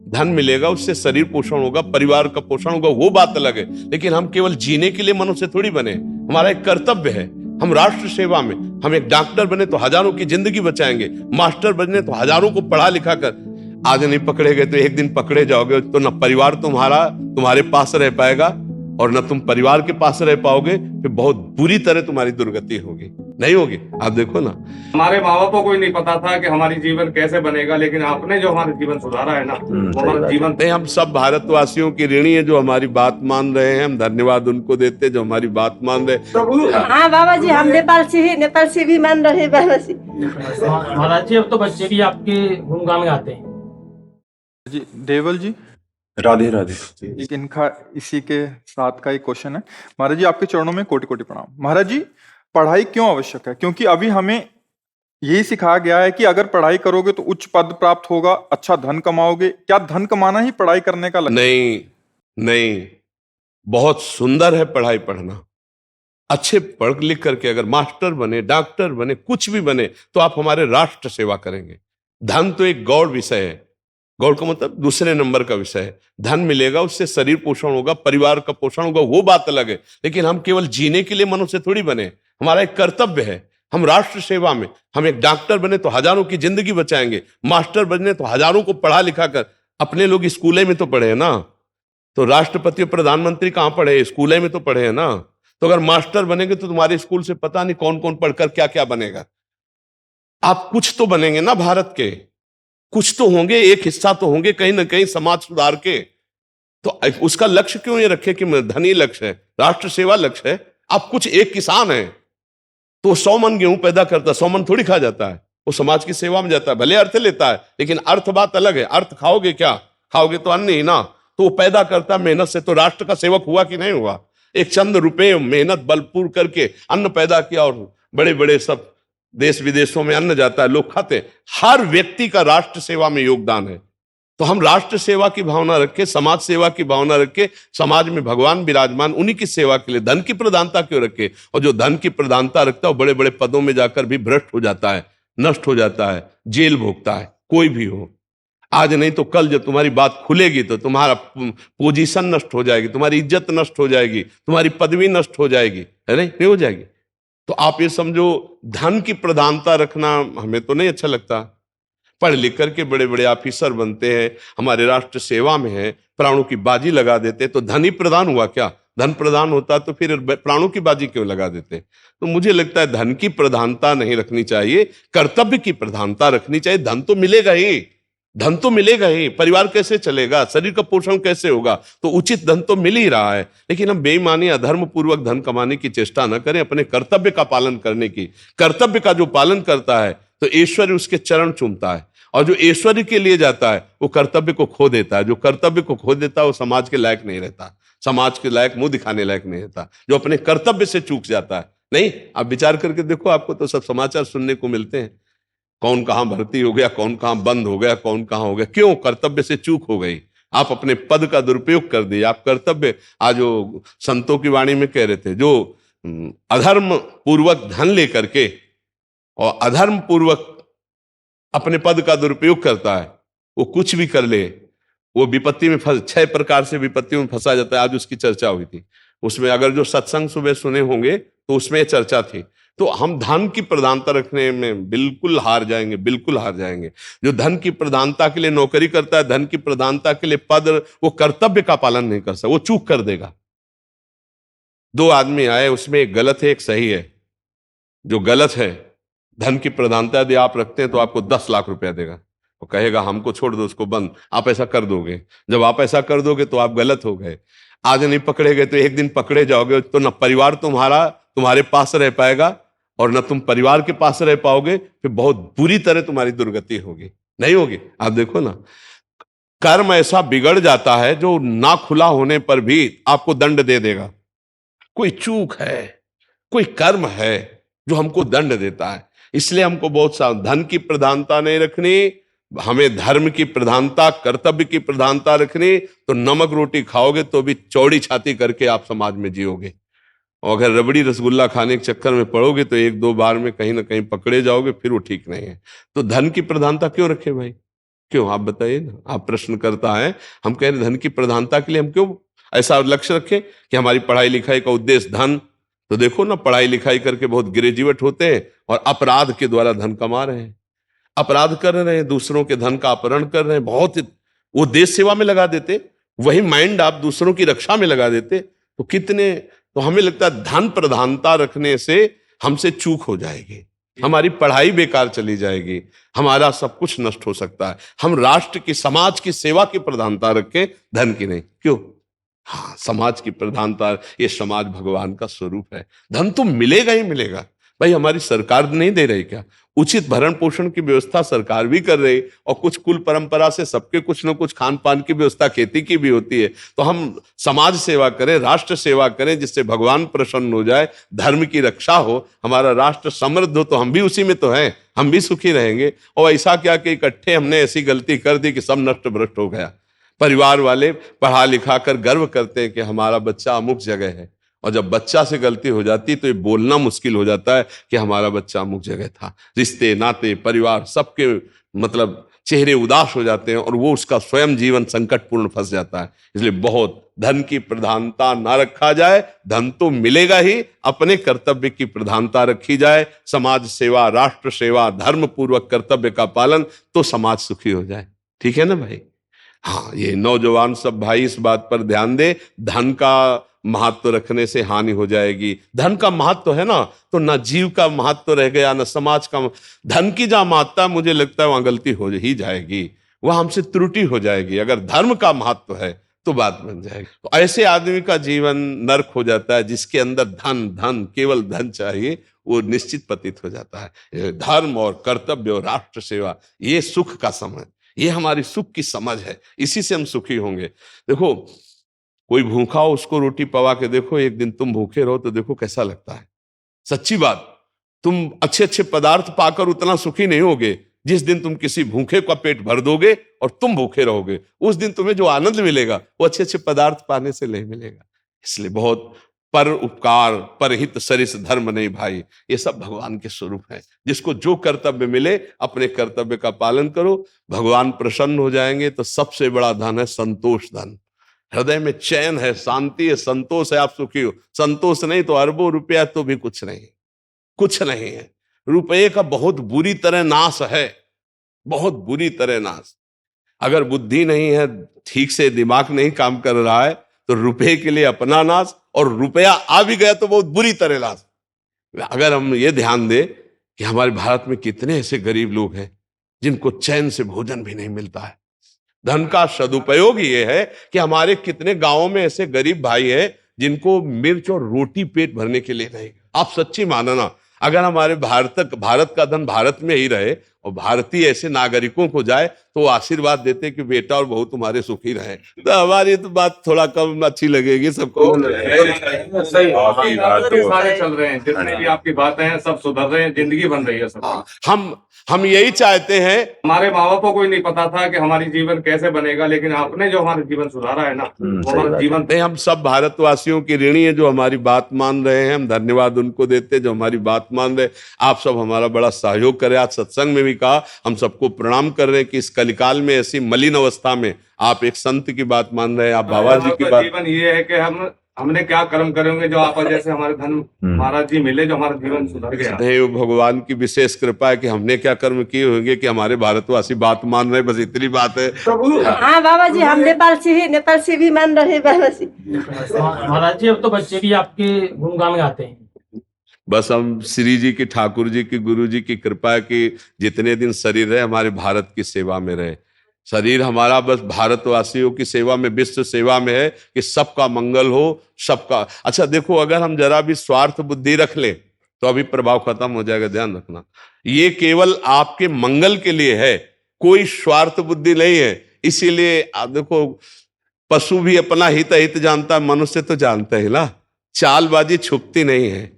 धन मिलेगा, उससे शरीर पोषण होगा, परिवार का पोषण होगा, वो बात अलग है। लेकिन हम केवल जीने के लिए मनुष्य थोड़ी बने। हमारा एक कर्तव्य है, हम राष्ट्र सेवा में, हम एक डॉक्टर बने तो हजारों की जिंदगी बचाएंगे, मास्टर बने तो हजारों को पढ़ा लिखा कर। आज नहीं पकड़े गए तो एक दिन पकड़े जाओगे, तो न परिवार तुम्हारा तुम्हारे पास रह पाएगा और न तुम परिवार के पास रह पाओगे, फिर बहुत बुरी तरह तुम्हारी दुर्गति होगी। नहीं होगी? आप देखो ना, हमारे माँ बापों को ही नहीं पता था कि हमारी जीवन कैसे बनेगा, लेकिन आपने जो हमारा जीवन सुधारा है ना, वो हमारा जीवन नहीं, हम सब भारतवासियों की ऋणी है जो हमारी बात मान रहे हैं। हम धन्यवाद उनको देते हैं जो हमारी बात मान रहे। हाँ बाबा जी, हम नेपाल से भी मान रहे हैं बाबा जी। महाराज जी, अब तो बच्चे भी आपके गुणगान गाते हैं जी। देवल जी, राधे राधे। इनका इसी के साथ का एक क्वेश्चन है। महाराज जी, आपके चरणों में कोटि कोटि प्रणाम। महाराज जी, पढ़ाई क्यों आवश्यक है? क्योंकि अभी हमें यही सिखाया गया है कि अगर पढ़ाई करोगे तो उच्च पद प्राप्त होगा, अच्छा धन कमाओगे। क्या धन कमाना ही पढ़ाई करने का लक्ष्य? नहीं नहीं, बहुत सुंदर है पढ़ाई पढ़ना। अच्छे पढ़ लिख करके अगर मास्टर बने, डॉक्टर बने, कुछ भी बने, तो आप हमारे राष्ट्र सेवा करेंगे। धन तो एक गौड़ विषय है, गौड़ का मतलब दूसरे नंबर का विषय है। धन मिलेगा, उससे शरीर पोषण होगा, परिवार का पोषण होगा, वो बात अलग है। लेकिन हम केवल जीने के लिए मनुष्य थोड़ी बने। हमारा एक कर्तव्य है, हम राष्ट्र सेवा में, हम एक डॉक्टर बने तो हजारों की जिंदगी बचाएंगे, मास्टर बने तो हजारों को पढ़ा लिखा कर। अपने लोग स्कूले में तो पढ़े हैं ना, तो राष्ट्रपति और प्रधानमंत्री कहां पढ़े? स्कूले में तो पढ़े हैं ना। तो अगर मास्टर बनेंगे तो तुम्हारे स्कूल से पता नहीं कौन कौन पढ़कर क्या क्या बनेगा। आप कुछ तो बनेंगे ना भारत के, कुछ तो होंगे, एक हिस्सा तो होंगे कहीं ना कहीं समाज सुधार के। तो उसका लक्ष्य क्यों ये रखे कि धनी लक्ष्य है, राष्ट्र सेवा लक्ष्य है? आप कुछ, एक किसान है तो 100 मन गेहूं पैदा करता है, 100 मन थोड़ी खा जाता है, वो समाज की सेवा में जाता है। भले अर्थ लेता है, लेकिन अर्थ बात अलग है। अर्थ खाओगे क्या? खाओगे तो अन्न ही ना। तो वो पैदा करता है मेहनत से, तो राष्ट्र का सेवक हुआ कि नहीं हुआ? एक चंद रुपए मेहनत बलपूर करके अन्न पैदा किया, और बड़े बड़े सब देश विदेशों में अन्न जाता है, लोग खाते हैं। हर व्यक्ति का राष्ट्र सेवा में योगदान है। तो हम राष्ट्र सेवा की भावना रखें, समाज सेवा की भावना रखें। समाज में भगवान विराजमान, उन्हीं की सेवा के लिए धन की प्रधानता क्यों रखे? और जो धन की प्रधानता रखता है वो बड़े बड़े पदों में जाकर भी भ्रष्ट हो जाता है, नष्ट हो जाता है, जेल भोगता है, कोई भी हो। आज नहीं तो कल जब तुम्हारी बात खुलेगी तो तुम्हारा पोजीशन नष्ट हो जाएगी, तुम्हारी इज्जत नष्ट हो जाएगी, तुम्हारी पदवी नष्ट हो जाएगी, है नहीं हो जाएगी। तो आप ये समझो, धन की प्रधानता रखना हमें तो नहीं अच्छा लगता। पढ़ लिख करके बड़े बड़े ऑफिसर बनते हैं, हमारे राष्ट्र सेवा में है, प्राणों की बाजी लगा देते, तो धन ही प्रधान हुआ क्या? धन प्रधान होता तो फिर प्राणों की बाजी क्यों लगा देते? तो मुझे लगता है धन की प्रधानता नहीं रखनी चाहिए, कर्तव्य की प्रधानता रखनी चाहिए। धन तो मिलेगा ही, धन तो मिलेगा ही, परिवार कैसे चलेगा, शरीर का पोषण कैसे होगा? तो उचित धन तो मिल ही रहा है। लेकिन हम बेईमानी, अधर्म पूर्वक धन कमाने की चेष्टा न करें, अपने कर्तव्य का पालन करने की। कर्तव्य का जो पालन करता है तो ईश्वर उसके चरण चूमता है, और जो ईश्वर के लिए जाता है वो कर्तव्य को खो देता है। जो कर्तव्य को खो देता है वो समाज के लायक नहीं रहता, समाज के लायक, मुंह दिखाने लायक नहीं रहता। जो अपने कर्तव्य से चूक जाता है, नहीं, आप विचार करके देखो, आपको तो सब समाचार सुनने को मिलते हैं, कौन कहां भर्ती हो गया, कौन कहां बंद हो गया, कौन कहां हो गया। क्यों? कर्तव्य से चूक हो गई। आप अपने पद का दुरुपयोग कर दिए, आप कर्तव्य, आज जो संतों की वाणी में कह रहे थे, जो अधर्म पूर्वक धन लेकर के और अधर्म पूर्वक अपने पद का दुरुपयोग करता है, वो कुछ भी कर ले, वो विपत्ति में फंस, 6 प्रकार से विपत्तियों में फंसा जाता है। आज उसकी चर्चा हुई थी, उसमें अगर जो सत्संग सुबह सुने होंगे तो उसमें चर्चा थी। तो हम धन की प्रधानता रखने में बिल्कुल हार जाएंगे, बिल्कुल हार जाएंगे। जो धन की प्रधानता के लिए नौकरी करता है, धन की प्रधानता के लिए पद, वो कर्तव्य का पालन नहीं कर सकता, वो चूक कर देगा। 2 आदमी आए, उसमें एक गलत है, एक सही है। जो गलत है, धन की प्रधानता यदि आप रखते हैं तो आपको 10 लाख रुपया देगा, वो कहेगा हमको छोड़ दो, उसको बंद। आप ऐसा कर दोगे, जब आप ऐसा कर दोगे तो आप गलत हो गए। आज नहीं पकड़े गए तो एक दिन पकड़े जाओगे, तो न परिवार तुम्हारा तुम्हारे पास रह पाएगा और न तुम परिवार के पास रह पाओगे, फिर बहुत बुरी तरह तुम्हारी दुर्गति होगी। नहीं होगी? आप देखो ना, कर्म ऐसा बिगड़ जाता है जो ना खुला होने पर भी आपको दंड दे देगा। कोई चूक है, कोई कर्म है जो हमको दंड देता है। इसलिए हमको बहुत सा धन की प्रधानता नहीं रखनी, हमें धर्म की प्रधानता, कर्तव्य की प्रधानता रखनी। तो नमक रोटी खाओगे तो भी चौड़ी छाती करके आप समाज में जियोगे, और अगर रबड़ी रसगुल्ला खाने के चक्कर में पड़ोगे तो 1-2 बार में कहीं ना कहीं पकड़े जाओगे, फिर वो ठीक नहीं है। तो धन की प्रधानता क्यों रखे भाई? क्यों, आप बताइए ना। आप प्रश्न करता है, हम कह रहे धन की प्रधानता के लिए हम क्यों ऐसा लक्ष्य रखें कि हमारी पढ़ाई लिखाई का उद्देश्य धन। तो देखो ना, पढ़ाई लिखाई करके बहुत ग्रेजुएट होते हैं और अपराध के द्वारा धन कमा रहे हैं, अपराध कर रहे हैं, दूसरों के धन का अपहरण कर रहे हैं। बहुत वो देश सेवा में लगा देते, वही माइंड आप दूसरों की रक्षा में लगा देते तो कितने। तो हमें लगता है धन प्रधानता रखने से हमसे चूक हो जाएगी, हमारी पढ़ाई बेकार चली जाएगी, हमारा सब कुछ नष्ट हो सकता है। हम राष्ट्र की, समाज की सेवा की प्रधानता रखें, धन की नहीं। क्यों? हाँ, समाज की प्रधानता, ये समाज भगवान का स्वरूप है। धन तो मिलेगा ही मिलेगा। भाई हमारी सरकार नहीं दे रही क्या? उचित भरण पोषण की व्यवस्था सरकार भी कर रही, और कुछ कुल परंपरा से सबके कुछ न कुछ खान पान की व्यवस्था खेती की भी होती है। तो हम समाज सेवा करें, राष्ट्र सेवा करें, जिससे भगवान प्रसन्न हो जाए, धर्म की रक्षा हो, हमारा राष्ट्र समृद्ध हो, तो हम भी उसी में तो हैं, हम भी सुखी रहेंगे। और ऐसा क्या कि इकट्ठे हमने ऐसी गलती कर दी कि सब नष्ट भ्रष्ट हो गया। परिवार वाले पढ़ा लिखा कर गर्व करते हैं कि हमारा बच्चा अमुक जगह है, और जब बच्चा से गलती हो जाती तो ये बोलना मुश्किल हो जाता है कि हमारा बच्चा अमुक जगह था। रिश्ते नाते परिवार सबके मतलब चेहरे उदास हो जाते हैं, और वो उसका स्वयं जीवन संकटपूर्ण फंस जाता है। इसलिए बहुत धन की प्रधानता ना रखा जाए, धन तो मिलेगा ही, अपने कर्तव्य की प्रधानता रखी जाए। समाज सेवा, राष्ट्र सेवा, धर्म पूर्वक कर्तव्य का पालन, तो समाज सुखी हो जाए। ठीक है ना भाई? हाँ, ये नौजवान सब भाई इस बात पर ध्यान दे, धन का महत्व रखने से हानि हो जाएगी। धन का महत्व है ना, तो ना जीव का महत्व रह गया, ना समाज का। धन की जहां महत्ता, मुझे लगता है वहां गलती हो ही जाएगी, वहां हमसे त्रुटि हो जाएगी। अगर धर्म का महत्व है तो बात बन जाएगी। तो ऐसे आदमी का जीवन नरक हो जाता है, जिसके अंदर धन धन केवल धन चाहिए, वो निश्चित पतित हो जाता है। धर्म और कर्तव्य और राष्ट्र सेवा, ये सुख का समय, ये हमारी सुख की समझ है, इसी से हम सुखी होंगे। देखो, कोई भूखा हो, उसको रोटी पवा के देखो, एक दिन तुम भूखे रहो तो देखो कैसा लगता है। सच्ची बात, तुम अच्छे अच्छे पदार्थ पाकर उतना सुखी नहीं होगे जिस दिन तुम किसी भूखे का पेट भर दोगे और तुम भूखे रहोगे। उस दिन तुम्हें जो आनंद मिलेगा वो अच्छे अच्छे पदार्थ पाने से नहीं मिलेगा। इसलिए बहुत पर उपकार परहित सरिस धर्म नहीं भाई, ये सब भगवान के स्वरूप है। जिसको जो कर्तव्य मिले अपने कर्तव्य का पालन करो, भगवान प्रसन्न हो जाएंगे। तो सबसे बड़ा धन है संतोष धन। हृदय में चैन है, शांति है, संतोष है, आप सुखी हो। संतोष नहीं तो अरबों रुपया तो भी कुछ नहीं, कुछ नहीं है। रुपये का बहुत बुरी तरह नाश है, बहुत बुरी तरह नाश। अगर बुद्धि नहीं है, ठीक से दिमाग नहीं काम कर रहा है, तो रुपये के लिए अपना नाश, और रुपया आ भी गया तो बहुत बुरी तरह नाश। अगर हम ये ध्यान दें कि हमारे भारत में कितने ऐसे गरीब लोग हैं जिनको चैन से भोजन भी नहीं मिलता है। धन का सदुपयोग ये है कि हमारे कितने गांवों में ऐसे गरीब भाई हैं जिनको मिर्च और रोटी पेट भरने के लिए नहीं। आप सच्ची मानना, अगर हमारे भारत का धन भारत में ही रहे और भारतीय ऐसे नागरिकों को जाए तो आशीर्वाद देते कि बेटा और बहू तुम्हारे सुखी रहे, तो हमारी तो बात थोड़ा कम अच्छी लगेगी सबको। सही सारे चल रहे हैं, जितने भी आपकी बातें हैं सब सुधर रहे हैं, जिंदगी बन रही है सब। हम यही चाहते हैं। हमारे माँ बाप को ही नहीं पता था कि हमारी जीवन कैसे बनेगा, लेकिन आपने जो हमारा जीवन सुधारा है ना, वो हमारा जीवन। नहीं, हम सब भारतवासियों की ऋणी है जो हमारी बात मान रहे हैं। हम धन्यवाद उनको देते हैं जो हमारी बात मान रहे। आप सब हमारा बड़ा सहयोग करें। आज सत्संग में भी कहा, हम सबको प्रणाम कर रहे हैं कि इस कलिकाल में ऐसी मलिन अवस्था में आप एक संत की बात मान रहे हैं, आप बाबा जी की बात। जीवन ये है कि हमने क्या कर्म करेंगे जो आप जैसे हमारे धन महाराज जी मिले, जो हमारा जीवन सुधर गया। नहीं, वो भगवान की विशेष कृपा है कि हमने क्या कर्म किए होंगे कि हमारे भारतवासी बात मान रहे, बस इतनी बात है। हाँ बाबा जी, हम नेपाल से भी मान रहे बाबा जी। महाराज जी, अब तो बच्चे भी आपके गुणगान गाते हैं। बस हम श्री जी की, ठाकुर जी की, गुरु जी की कृपा है कि जितने दिन शरीर रहे हमारे भारत की सेवा में रहे। शरीर हमारा बस भारतवासियों की सेवा में, विश्व सेवा में है कि सबका मंगल हो, सबका। अच्छा देखो, अगर हम जरा भी स्वार्थ बुद्धि रख लें तो अभी प्रभाव खत्म हो जाएगा। ध्यान रखना, ये केवल आपके मंगल के लिए है, कोई स्वार्थ बुद्धि नहीं है। इसीलिए आप देखो, पशु भी अपना हित हित जानता है, मनुष्य तो जानता है ना। चालबाजी छुपती नहीं है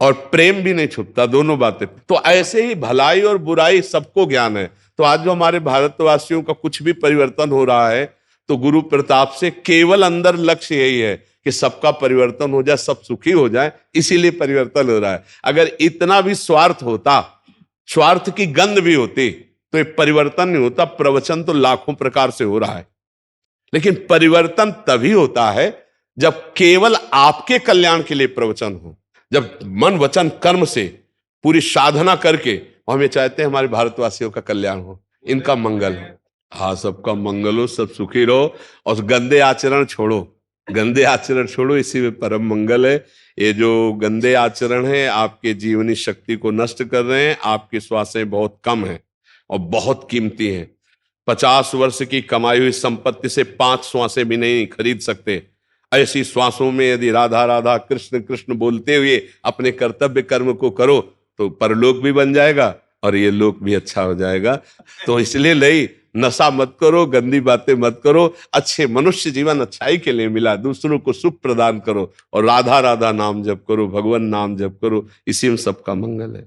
और प्रेम भी नहीं छुपता, दोनों बातें। तो ऐसे ही भलाई और बुराई सबको ज्ञान है। तो आज जो हमारे भारतवासियों का कुछ भी परिवर्तन हो रहा है तो गुरु प्रताप से केवल अंदर लक्ष्य यही है कि सबका परिवर्तन हो जाए, सब सुखी हो जाए, इसीलिए परिवर्तन हो रहा है। अगर इतना भी स्वार्थ होता, स्वार्थ की गंध भी होती, तो ये परिवर्तन नहीं होता। प्रवचन तो लाखों प्रकार से हो रहा है, लेकिन परिवर्तन तभी होता है जब केवल आपके कल्याण के लिए प्रवचन हो, जब मन वचन कर्म से पूरी साधना करके हम ये चाहते हैं हमारे भारतवासियों का कल्याण हो, इनका मंगल हो। हाँ, सबका मंगल हो, सब सुखी रहो और गंदे आचरण छोड़ो, गंदे आचरण छोड़ो, इसी में परम मंगल है। ये जो गंदे आचरण है आपके जीवनी शक्ति को नष्ट कर रहे हैं। आपकी श्वासें बहुत कम हैं और बहुत कीमती हैं। 50 वर्ष की कमाई हुई संपत्ति से 5 श्वासें भी नहीं खरीद सकते। ऐसी श्वासों में यदि राधा राधा कृष्ण कृष्ण बोलते हुए अपने कर्तव्य कर्म को करो तो परलोक भी बन जाएगा और ये लोक भी अच्छा हो जाएगा। तो इसलिए नहीं, नशा मत करो, गंदी बातें मत करो, अच्छे मनुष्य जीवन अच्छाई के लिए मिला, दूसरों को सुख प्रदान करो और राधा राधा नाम जप करो, भगवान नाम जप करो, इसी में सबका मंगल है।